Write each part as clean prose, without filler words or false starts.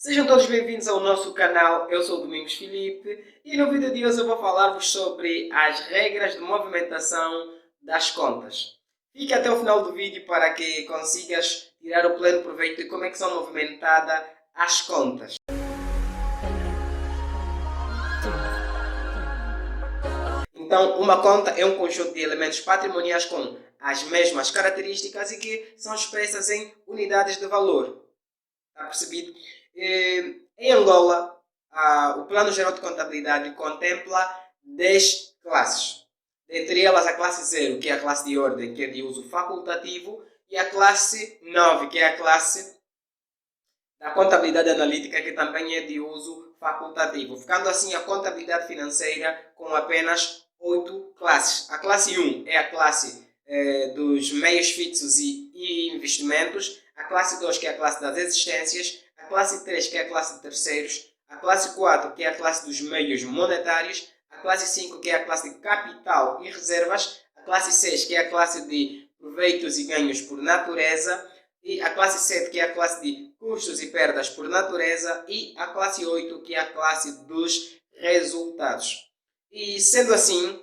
Sejam todos bem-vindos ao nosso canal, eu sou o Domingos Filipe e no vídeo de hoje eu vou falar-vos sobre as regras de movimentação das contas. Fique até o final do vídeo para que consigas tirar o pleno proveito de como é que são movimentadas as contas. Então, uma conta é um conjunto de elementos patrimoniais com as mesmas características e que são expressas em unidades de valor. Está percebido? Em Angola, o Plano Geral de Contabilidade contempla 10 classes. Dentre elas, a classe 0, que é a classe de ordem, que é de uso facultativo, e a classe 9, que é a classe da contabilidade analítica, que também é de uso facultativo. Ficando assim a contabilidade financeira com apenas 8 classes. A classe 1 é a classe dos meios fixos e investimentos. A classe 2, que é a classe das existências. A classe 3, que é a classe de terceiros. A classe 4, que é a classe dos meios monetários. A classe 5, que é a classe de capital e reservas. A classe 6, que é a classe de proveitos e ganhos por natureza. E a classe 7, que é a classe de custos e perdas por natureza. E a classe 8, que é a classe dos resultados. E sendo assim,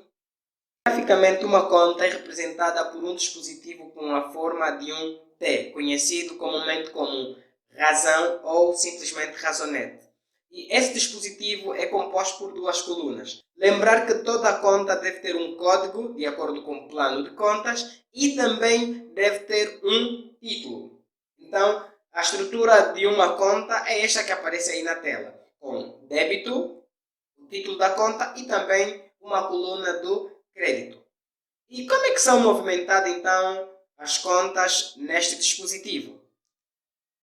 graficamente uma conta é representada por um dispositivo com a forma de um T, conhecido comumente como razão ou simplesmente razonete. E esse dispositivo é composto por duas colunas. Lembrar que toda conta deve ter um código, de acordo com o plano de contas, e também deve ter um título. Então, a estrutura de uma conta é esta que aparece aí na tela, com débito, o título da conta e também uma coluna do crédito. E como é que são movimentadas então as contas neste dispositivo?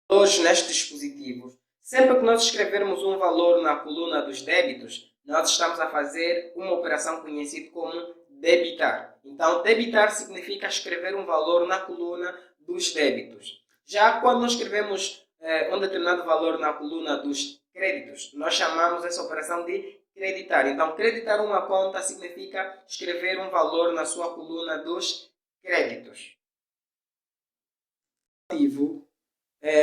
Hoje, neste dispositivo, sempre que nós escrevermos um valor na coluna dos débitos, nós estamos a fazer uma operação conhecida como debitar. Então, debitar significa escrever um valor na coluna dos débitos. Já quando nós escrevemos um determinado valor na coluna dos créditos, nós chamamos essa operação de creditar. Então, creditar uma conta significa escrever um valor na sua coluna dos créditos.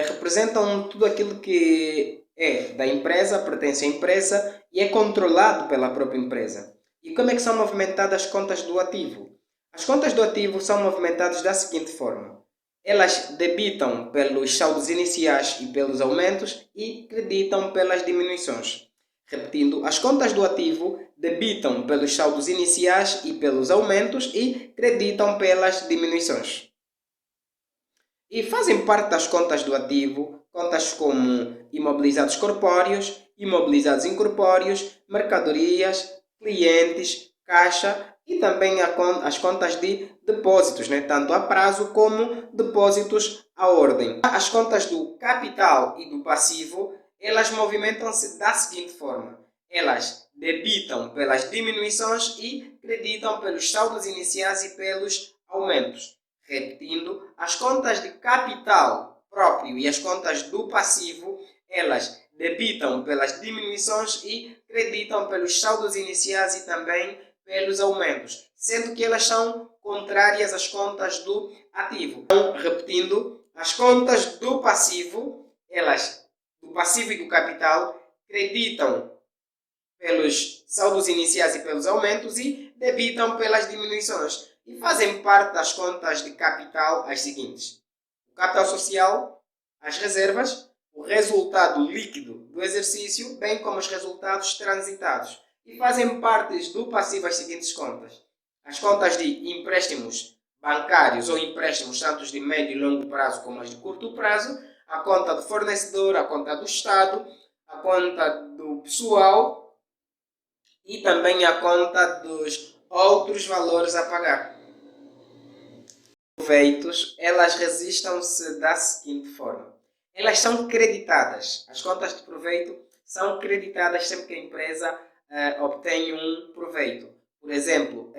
Representam tudo aquilo que é da empresa, pertence à empresa e é controlado pela própria empresa. E como é que são movimentadas as contas do ativo? As contas do ativo são movimentadas da seguinte forma. Elas debitam pelos saldos iniciais e pelos aumentos e creditam pelas diminuições. Repetindo, as contas do ativo debitam pelos saldos iniciais e pelos aumentos e creditam pelas diminuições. E fazem parte das contas do ativo contas como imobilizados corpóreos, imobilizados incorpóreos, mercadorias, clientes, caixa e também as contas de depósitos, né? Tanto a prazo como depósitos à ordem. As contas do capital e do passivo, elas movimentam-se da seguinte forma. Elas debitam pelas diminuições e creditam pelos saldos iniciais e pelos aumentos. Repetindo, as contas de capital próprio e as contas do passivo, elas debitam pelas diminuições e creditam pelos saldos iniciais e também pelos aumentos, sendo que elas são contrárias às contas do ativo. Então, repetindo, as contas do passivo, elas, do passivo e do capital, creditam pelos saldos iniciais e pelos aumentos e debitam pelas diminuições. E fazem parte das contas de capital as seguintes: o capital social, as reservas, o resultado líquido do exercício, bem como os resultados transitados. E fazem parte do passivo as seguintes contas: as contas de empréstimos bancários ou empréstimos tanto de médio e longo prazo como as de curto prazo, a conta do fornecedor, a conta do Estado, a conta do pessoal e também a conta dos outros valores a pagar. Proveitos, elas registram-se da seguinte forma. Elas são creditadas. As contas de proveito são creditadas sempre que a empresa obtém um proveito. Por exemplo,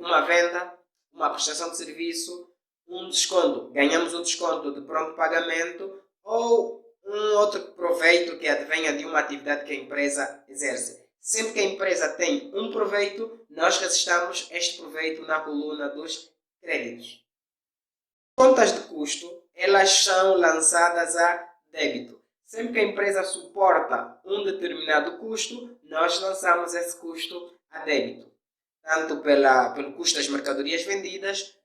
uma venda, uma prestação de serviço, um desconto. Ganhamos um desconto de pronto pagamento ou um outro proveito que advenha de uma atividade que a empresa exerce. Sempre que a empresa tem um proveito, nós registramos este proveito na coluna dos créditos. Contas de custo, elas são lançadas a débito. Sempre que a empresa suporta um determinado custo, nós lançamos esse custo a débito. Tanto pelo custo das mercadorias vendidas,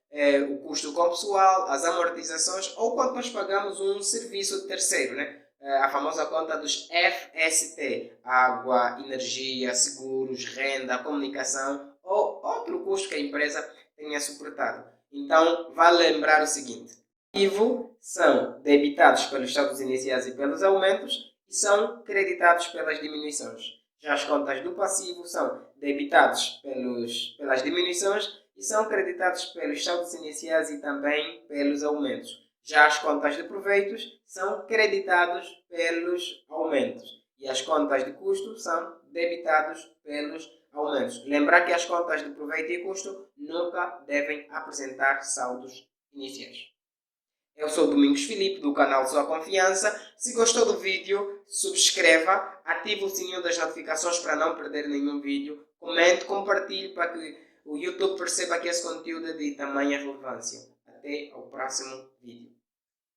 o custo com pessoal, as amortizações ou quando nós pagamos um serviço de terceiro, né? A famosa conta dos FST, água, energia, seguros, renda, comunicação ou outro custo que a empresa tenha suportado. Então, vale lembrar o seguinte: são debitados pelos saldos iniciais e pelos aumentos e são creditados pelas diminuições. Já as contas do passivo são debitados pelas diminuições e são creditados pelos saldos iniciais e também pelos aumentos. Já as contas de proveitos são creditados pelos aumentos e as contas de custo são debitados pelos aumentos. Lembrar que as contas de proveito e custo nunca devem apresentar saldos iniciais. Eu sou Domingos Filipe, do canal Sua Confiança. Se gostou do vídeo, subscreva, ative o sininho das notificações para não perder nenhum vídeo, comente, compartilhe para que o YouTube perceba que esse conteúdo é de tamanha relevância. Até ao próximo vídeo.